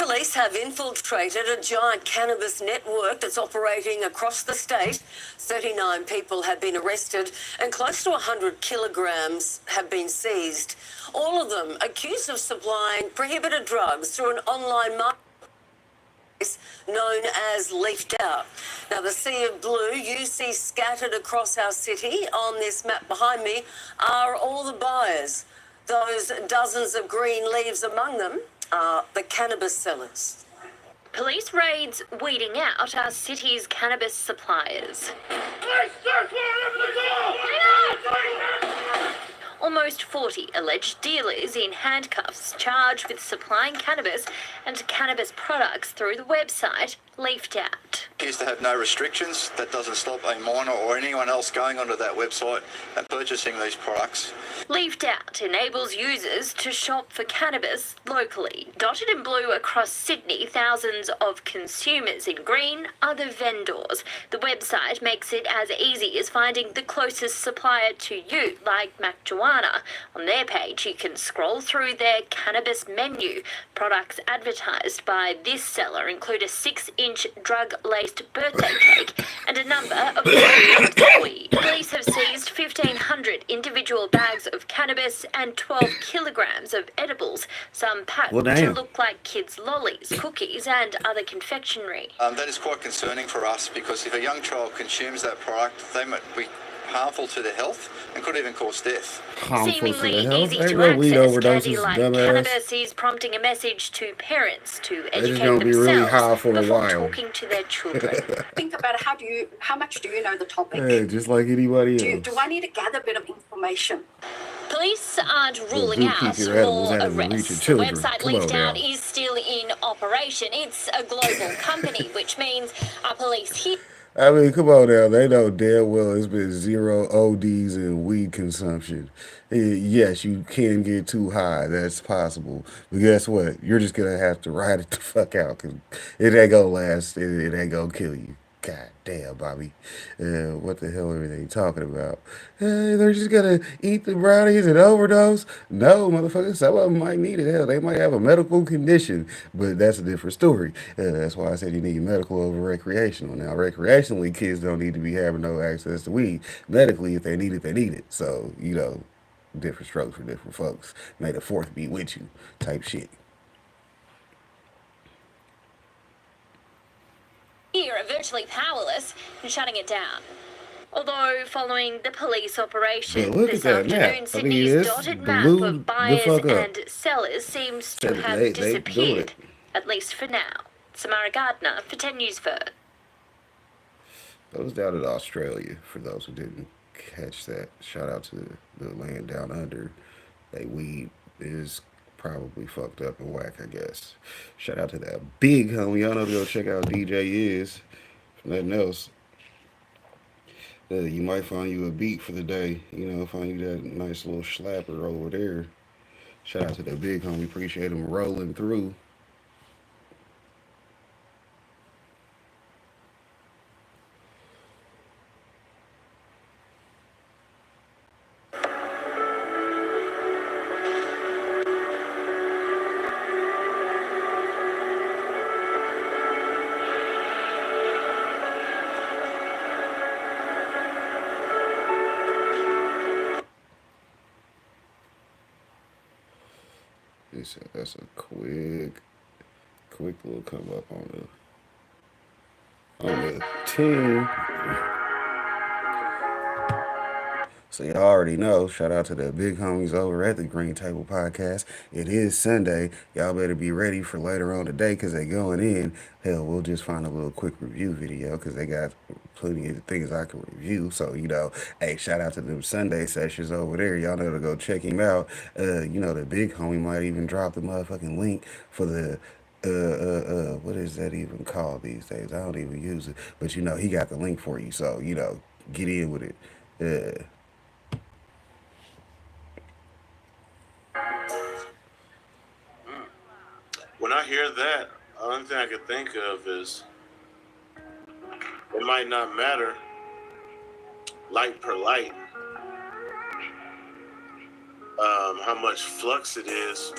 Police have infiltrated a giant cannabis network that's operating across the state. 39 people have been arrested and close to 100 kilograms have been seized. All of them accused of supplying prohibited drugs through an online marketplace known as Leafed Out. Now, the sea of blue you see scattered across our city on this map behind me are all the buyers. Those dozens of green leaves among them are the cannabis sellers. Police raids weeding out our city's cannabis suppliers. Almost 40 alleged dealers in handcuffs charged with supplying cannabis and cannabis products through the website Leafed Out. Appears to have no restrictions. That doesn't stop a miner or anyone else going onto that website and purchasing these products. Leafed Out enables users to shop for cannabis locally. Dotted in blue across Sydney, thousands of consumers in green are the vendors. The website makes it as easy as finding the closest supplier to you, like Joanna. On their page, you can scroll through their cannabis menu. Products advertised by this seller include a 6-inch drug-laced birthday cake and a number of grams of weed. Police have seized 1,500 individual bags of cannabis and 12 kilograms of edibles, some packed to look like kids' lollies, cookies and other confectionery. That is quite concerning for us because if a young child consumes that product, they might be harmful to their health and could even cause death. Seemingly easy to access, candy like cannabis is prompting a message to parents to educate themselves before talking to their children. Think about how much do you know the topic? Yeah, just like anybody else. Do I need to gather a bit of information? Police aren't ruling out more arrests. The website Leafed Out is still in operation. It's a global company, which means our police here. I mean, come on now. They know damn well it's been 0 ODs in weed consumption. Yes, you can get too high. That's possible. But guess what? You're just going to have to ride it the fuck out because it ain't going to last. It ain't going to kill you. God damn, Bobby. What the hell are they talking about? They're just going to eat the brownies and overdose? No, motherfucker. Some of them might need it. Hell, they might have a medical condition, but that's a different story. That's why I said you need medical over recreational. Now, recreationally, kids don't need to be having no access to weed. Medically, if they need it, they need it. So, you know, different strokes for different folks. May the fourth be with you type shit. Here are virtually powerless in shutting it down. Although, following the police operation this afternoon, Sydney's dotted map of buyers and sellers seems to have disappeared, at least for now. Samara Gardner for 10 News First. That was down in Australia, for those who didn't catch that. Shout out to the land down under. They weed is probably fucked up and whack, I guess. Shout out to that big homie. Y'all know to go check out DJ Is. If nothing else, you might find you a beat for the day. You know, find you that nice little slapper over there. Shout out to that big homie. Appreciate him rolling through. He said that's a quick little come up on the team. So y'all already know, shout out to the big homies over at the Green Table Podcast. It is Sunday. Y'all better be ready for later on today because they going in. Hell, we'll just find a little quick review video because they got plenty of things I can review. So, you know, hey, shout out to them Sunday sessions over there. Y'all know to go check him out. You know, the big homie might even drop the motherfucking link for the what is that even called these days? I don't even use it. But, you know, he got the link for you. So, you know, get in with it. When I hear that, the only thing I can think of is it might not matter light per light how much flux it is